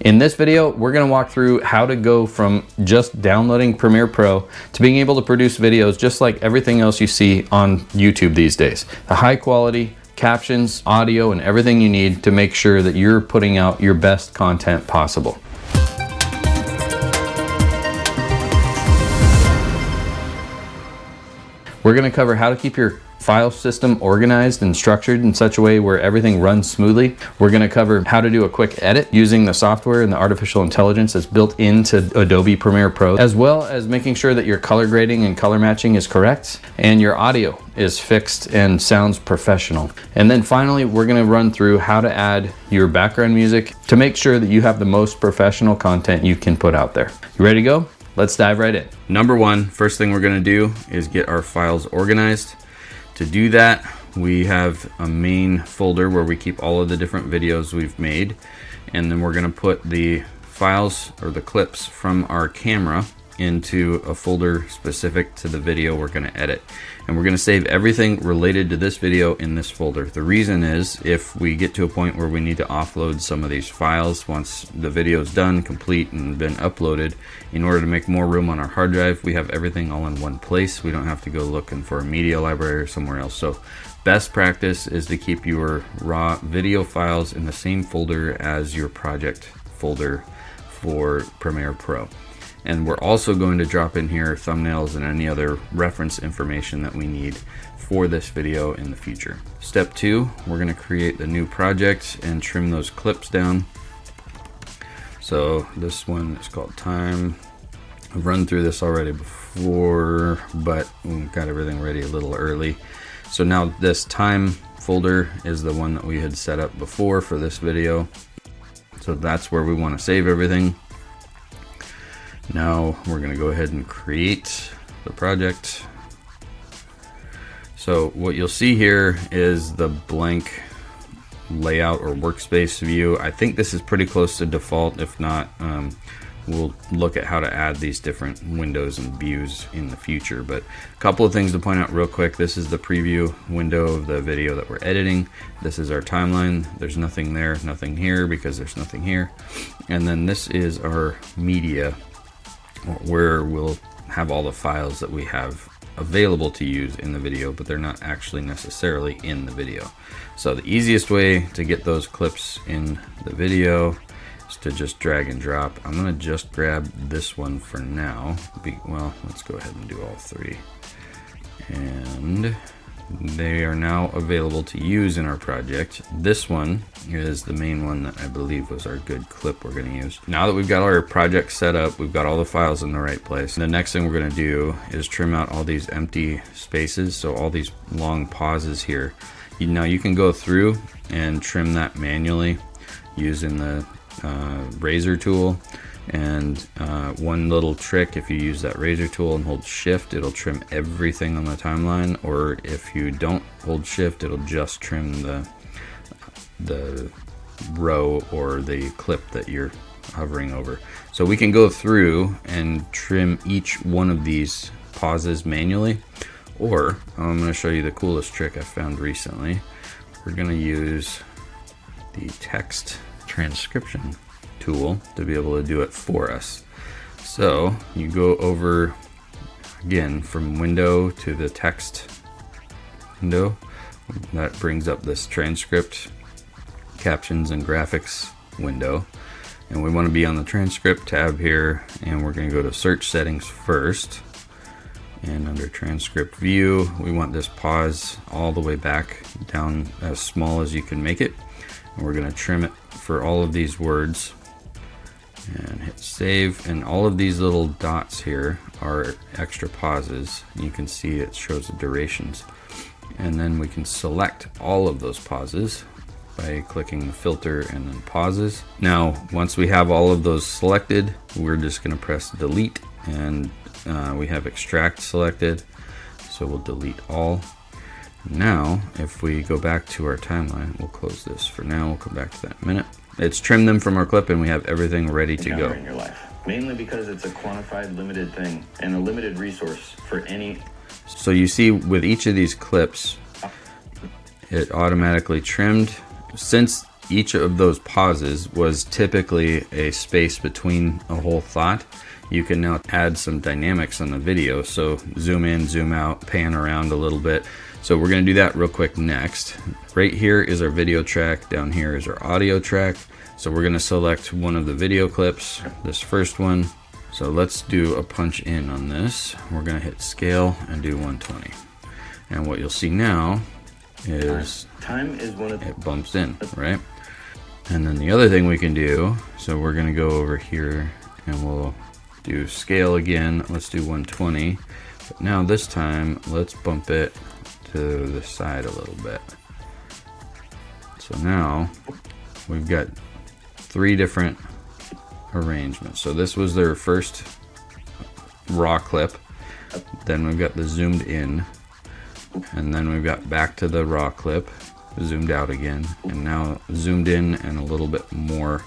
In this video, we're gonna walk through how to go from just downloading Premiere Pro to being able to produce videos just like everything else you see on YouTube these days. The high quality captions, audio, and everything you need to make sure that you're putting out your best content possible. We're gonna cover how to keep your file system organized and structured in such a way where everything runs smoothly. We're gonna cover how to do a quick edit using the software and the artificial intelligence that's built into Adobe Premiere Pro, as well as making sure that your color grading and color matching is correct and your audio is fixed and sounds professional. And then finally, we're gonna run through how to add your background music to make sure that you have the most professional content you can put out there. You ready to go? Let's dive right in. Number one, first thing we're gonna do is get our files organized. To do that, we have a main folder where we keep all of the different videos we've made, and then we're gonna put the files or the clips from our camera into a folder specific to the video we're gonna edit. And we're gonna save everything related to this video in this folder. The reason is if we get to a point where we need to offload some of these files once the video is done, complete, and been uploaded, in order to make more room on our hard drive, we have everything all in one place. We don't have to go looking for a media library or somewhere else. So best practice is to keep your raw video files in the same folder as your project folder for Premiere Pro. And we're also going to drop in here thumbnails and any other reference information that we need for this video in the future. Step two, we're going to create the new project and trim those clips down. So this one is called Time. I've run through this already before, but we got everything ready a little early. So now this Time folder is the one that we had set up before for this video. So that's where we want to save everything. Now we're going to go ahead and create the project. So what you'll see here is the blank layout or workspace view. I think this is pretty close to default. If not, we'll look at how to add these different windows and views in the future. But a couple of things to point out real quick. This is the preview window of the video that we're editing. This is our timeline. There's nothing there, nothing here because there's nothing here. And then this is our media, where we'll have all the files that we have available to use in the video, but they're not actually necessarily in the video. So the easiest way to get those clips in the video is to just drag and drop. I'm gonna just grab this one for now. Well, let's go ahead and do all three. And they are now available to use in our project. This one is the main one that I believe was our good clip we're going to use. Now that we've got our project set up, we've got all the files in the right place. The next thing we're going to do is trim out all these empty spaces. So all these long pauses here. Now you can go through and trim that manually using the razor tool. And one little trick, if you use that razor tool and hold shift, it'll trim everything on the timeline, or if you don't hold shift, it'll just trim the row or the clip that you're hovering over. So we can go through and trim each one of these pauses manually, or I'm going to show you the coolest trick I found recently. We're going to use the text transcription tool to be able to do it for us. So you go over again from window to the text window. That brings up this transcript, captions, and graphics window. And we want to be on the transcript tab here, and we're going to go to search settings first. And under transcript view, we want this pause all the way back down as small as you can make it. And we're going to trim it for all of these words. And hit save, and all of these little dots here are extra pauses. You can see it shows the durations, and then we can select all of those pauses by clicking the filter and then pauses. Now once we have all of those selected, we're just going to press delete, and we have extract selected, so we'll delete all. Now if we go back to our timeline, we'll close this for now, we'll come back to that in a minute. It's trimmed them from our clip, and we have everything ready to go. In your life, mainly because it's a quantified, limited thing and a limited resource for any. So you see with each of these clips, it automatically trimmed. Since each of those pauses was typically a space between a whole thought, you can now add some dynamics on the video. So zoom in, zoom out, pan around a little bit. So we're going to do that real quick next. Right here is our video track. Down here is our audio track. So we're going to select one of the video clips, this first one. So let's do a punch in on this. We're going to hit scale and do 120. And what you'll see now is time is one of it bumps in, right? And then the other thing we can do, so we're going to go over here and we'll do scale again. Let's do 120. But now this time, let's bump it to the side a little bit. So now we've got 3 different arrangements. So this was their first raw clip. Then we've got the zoomed in. And then we've got back to the raw clip, zoomed out again, and now zoomed in and a little bit more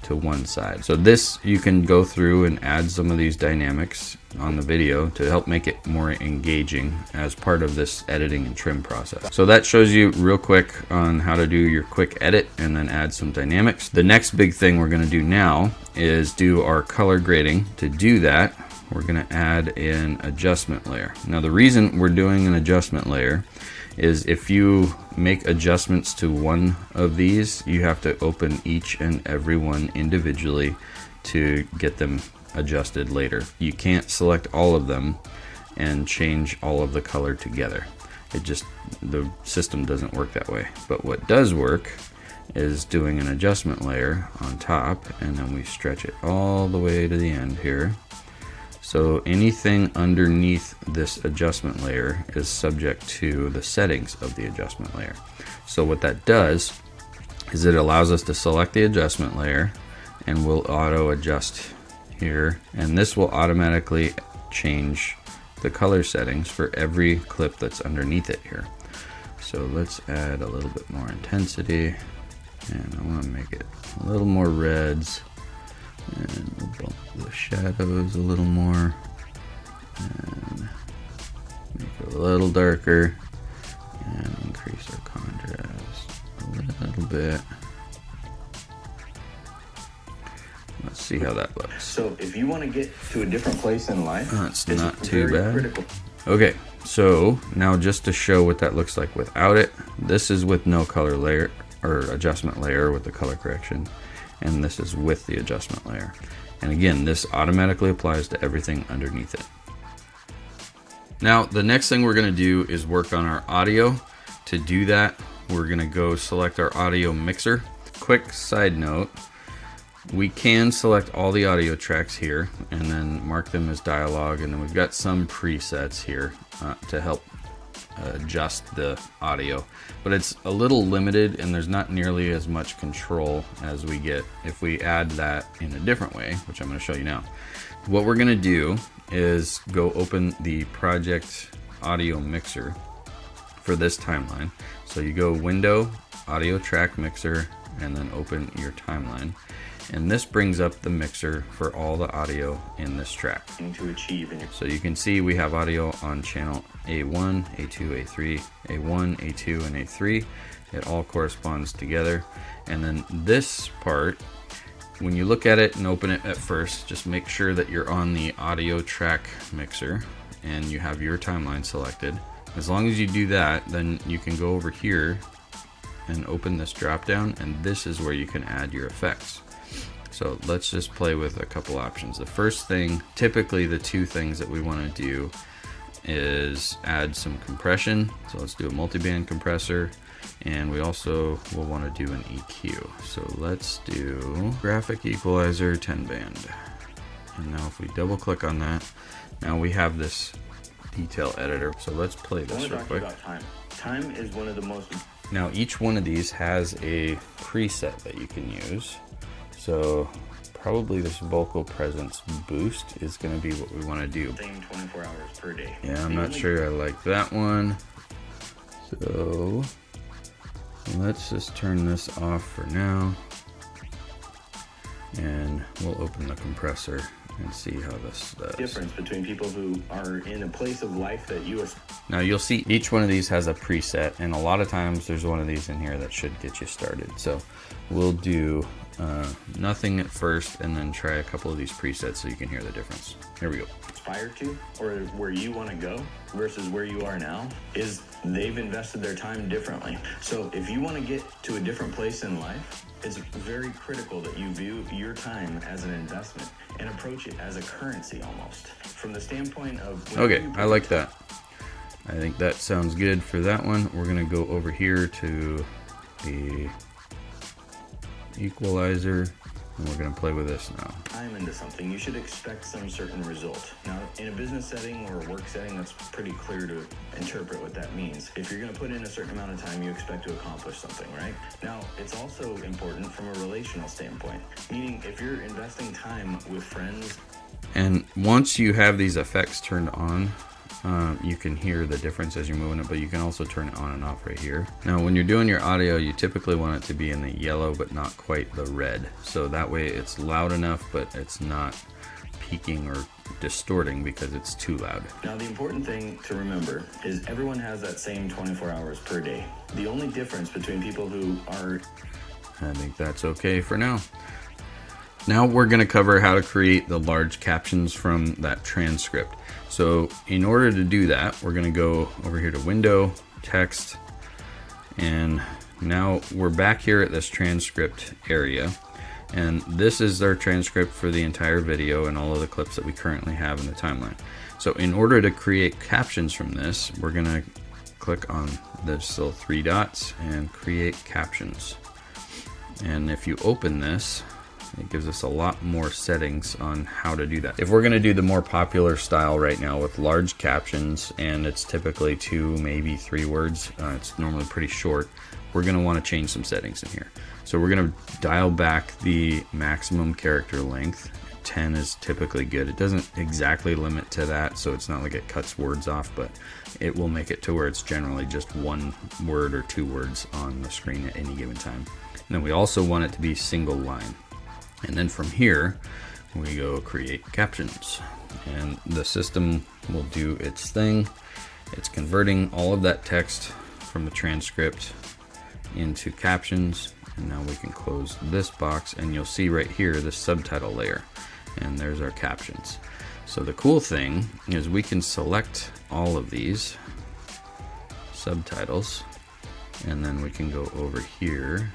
to one side. So this, you can go through and add some of these dynamics on the video to help make it more engaging as part of this editing and trim process. So that shows you real quick on how to do your quick edit and then add some dynamics. The next big thing we're going to do now is do our color grading. To do that, we're going to add an adjustment layer. Now the reason we're doing an adjustment layer is if you make adjustments to one of these, you have to open each and every one individually to get them adjusted later. You can't select all of them and change all of the color together. The system doesn't work that way. But what does work is doing an adjustment layer on top, and then we stretch it all the way to the end here. So anything underneath this adjustment layer is subject to the settings of the adjustment layer. So what that does is it allows us to select the adjustment layer, and we'll auto adjust here, and this will automatically change the color settings for every clip that's underneath it here. So let's add a little bit more intensity, and I want to make it a little more reds. And we'll bump the shadows a little more and make it a little darker and increase our contrast a little bit. Let's see how that looks. So if you want to get to a different place in life, that's not too bad. Critical. Okay, so now just to show what that looks like without it, this is with no color layer or adjustment layer with the color correction. And this is with the adjustment layer. And again, this automatically applies to everything underneath it. Now, the next thing we're going to do is work on our audio. To do that, we're going to go select our audio mixer. Quick side note, we can select all the audio tracks here and then mark them as dialogue, and then we've got some presets here to help adjust the audio, but it's a little limited and there's not nearly as much control as we get if we add that in a different way, which I'm going to show you now. What we're going to do is go open the project audio mixer for this timeline. So you go Window, Audio Track Mixer, and then open your timeline. And this brings up the mixer for all the audio in this track. So you can see we have audio on channel A1, A2, A3, A1, A2, and A3. It all corresponds together. And then this part, when you look at it and open it at first, just make sure that you're on the audio track mixer and you have your timeline selected. As long as you do that, then you can go over here and open this drop down, and this is where you can add your effects. So let's just play with a couple options. The first thing, typically the two things that we want to do is add some compression. So let's do a multiband compressor, and we also will want to do an EQ. So let's do graphic equalizer 10 band. And now if we double click on that, now we have this detail editor. So let's play this real quick. Time is one of the most... Now each one of these has a preset that you can use. So probably this vocal presence boost is going to be what we want to do. Same 24 hours per day. Yeah, I'm not sure I like that one. So let's just turn this off for now. And we'll open the compressor and see how this does. Difference between people who are in a place of life that you are. Now you'll see each one of these has a preset, and a lot of times there's one of these in here that should get you started. So we'll do nothing at first and then try a couple of these presets so you can hear the difference. Here we go. Aspire to, or where you want to go versus where you are now, is they've invested their time differently. So if you want to get to a different place in life, it's very critical that you view your time as an investment and approach it as a currency almost. From the standpoint of... Okay, I like that. I think that sounds good for that one. We're gonna go over here to the equalizer, and we're gonna play with this now. I'm into something, you should expect some certain result. Now, in a business setting or a work setting, that's pretty clear to interpret what that means. If you're gonna put in a certain amount of time, you expect to accomplish something, right? Now, it's also important from a relational standpoint, meaning if you're investing time with friends. And once you have these effects turned on, you can hear the difference as you're moving it, but you can also turn it on and off right here. Now, when you're doing your audio, you typically want it to be in the yellow, but not quite the red. So that way it's loud enough, but it's not peaking or distorting because it's too loud. Now, the important thing to remember is everyone has that same 24 hours per day. The only difference between people who are... I think that's okay for now. Now we're going to cover how to create the large captions from that transcript. So in order to do that, we're going to go over here to Window, Text, and now we're back here at this transcript area. And this is our transcript for the entire video and all of the clips that we currently have in the timeline. So in order to create captions from this, we're going to click on this little three dots and create captions. And if you open this, it gives us a lot more settings on how to do that. If we're going to do the more popular style right now with large captions, and it's typically 2, maybe 3 words, it's normally pretty short, we're going to want to change some settings in here. So we're going to dial back the maximum character length. 10 is typically good. It doesn't exactly limit to that, so it's not like it cuts words off, but it will make it to where it's generally just 1 word or 2 words on the screen at any given time. And then we also want it to be single line. And then from here, we go create captions. And the system will do its thing. It's converting all of that text from the transcript into captions. And now we can close this box, and you'll see right here the subtitle layer. And there's our captions. So the cool thing is we can select all of these subtitles, and then we can go over here.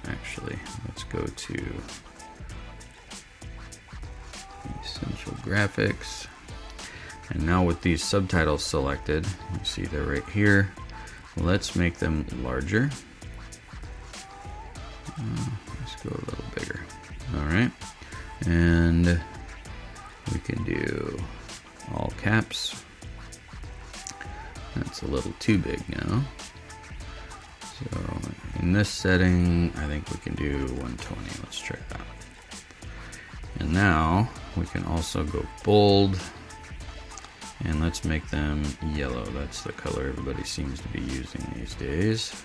Actually, let's go to Essential Graphics. And now with these subtitles selected, you see they're right here. Let's make them larger. Let's go a little bigger. All right. And we can do all caps. That's a little too big now. So in this setting, I think we can do 120. Let's try that. And now we can also go bold, and let's make them yellow. That's the color everybody seems to be using these days.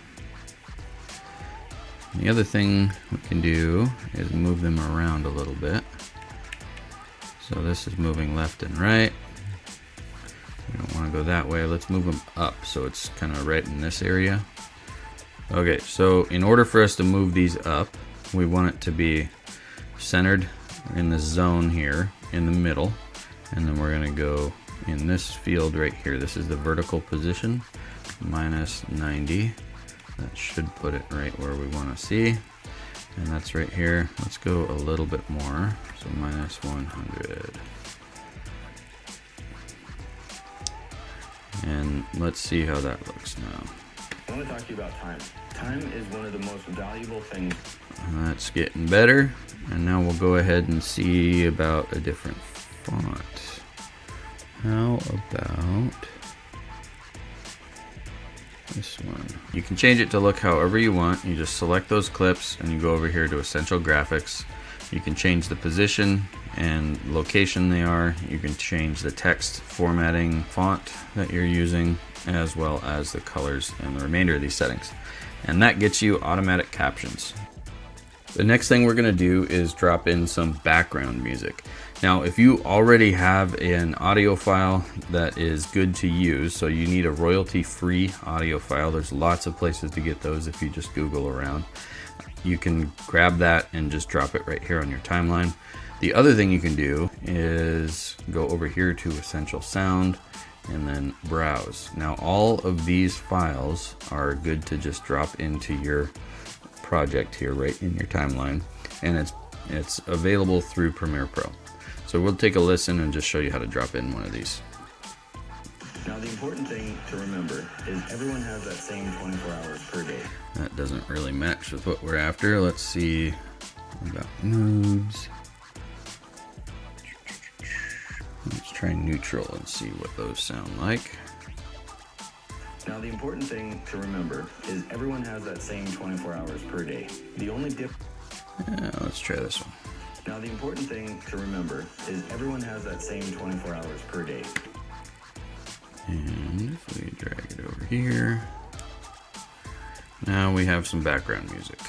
And the other thing we can do is move them around a little bit. So this is moving left and right. We don't want to go that way. Let's move them up so it's kind of right in this area. Okay, so in order for us to move these up, we want it to be centered in the zone here in the middle, and then we're going to go in this field right here. This is the vertical position, -90. That should put it right where we want to see, and that's right here. Let's go a little bit more, so -100. And let's see how that looks now. I want to talk to you about time. Time is one of the most valuable things. That's getting better. And now we'll go ahead and see about a different font. How about this one? You can change it to look however you want. You just select those clips and you go over here to Essential Graphics. You can change the position and location they are. You can change the text formatting font that you're using, as well as the colors and the remainder of these settings. And that gets you automatic captions. The next thing we're going to do is drop in some background music. Now, if you already have an audio file that is good to use, so you need a royalty-free audio file, there's lots of places to get those if you just Google around. You can grab that and just drop it right here on your timeline. The other thing you can do is go over here to Essential Sound and then Browse. Now, all of these files are good to just drop into your project here right in your timeline, and it's available through Premiere Pro. So we'll take a listen and just show you how to drop in one of these. Now, the important thing to remember is everyone has that same 24 hours per day. That doesn't really match with what we're after. Let's see about Noobs. Let's try neutral and see what those sound like. Now, the important thing to remember is everyone has that same 24 hours per day. The only Let's try this one. Now, the important thing to remember is everyone has that same 24 hours per day. And if we drag it over here, now we have some background music.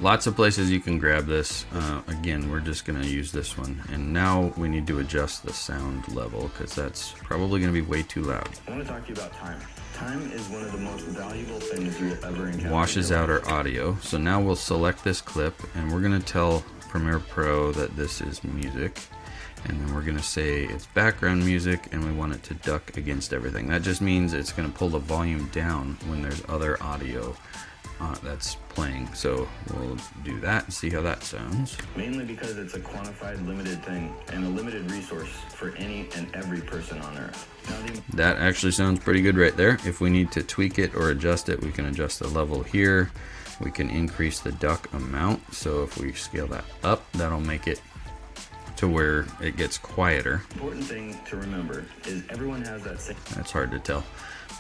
Lots of places you can grab this. Again, we're just going to use this one. And now we need to adjust the sound level because that's probably going to be way too loud. I want to talk to you about time. Time is one of the most valuable things you will ever encounter. Washes out our audio. So now we'll select this clip and we're going to tell Premiere Pro that this is music. And then we're going to say it's background music and we want it to duck against everything. That just means it's going to pull the volume down when there's other audio that's playing. So we'll do that and see how that sounds. Mainly because it's a quantified, limited thing and a limited resource for any and every person on Earth. That actually sounds pretty good right there. If we need to tweak it or adjust it, we can adjust the level here. We can increase the duck amount. So if we scale that up, that'll make it to where it gets quieter. Important thing to remember is everyone has that same. That's hard to tell.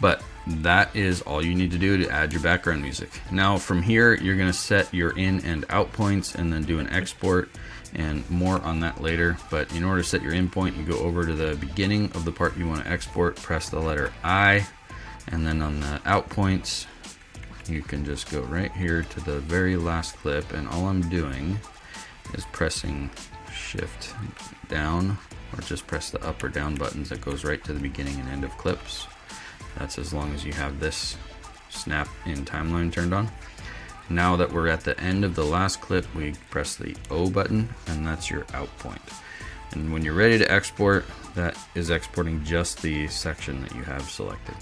But that is all you need to do to add your background music. Now from here, you're going to set your in and out points and then do an export, and more on that later. But in order to set your in point, you go over to the beginning of the part you want to export, press the letter I, and then on the out points, you can just go right here to the very last clip, and all I'm doing is pressing Shift down, or just press the up or down buttons. That goes right to the beginning and end of clips. That's as long as you have this snap in timeline turned on. Now that we're at the end of the last clip, we press the O button, and that's your out point. And when you're ready to export, that is exporting just the section that you have selected.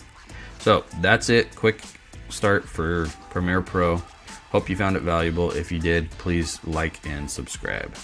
So that's it. Quick start for Premiere Pro. Hope you found it valuable. If you did, please like and subscribe.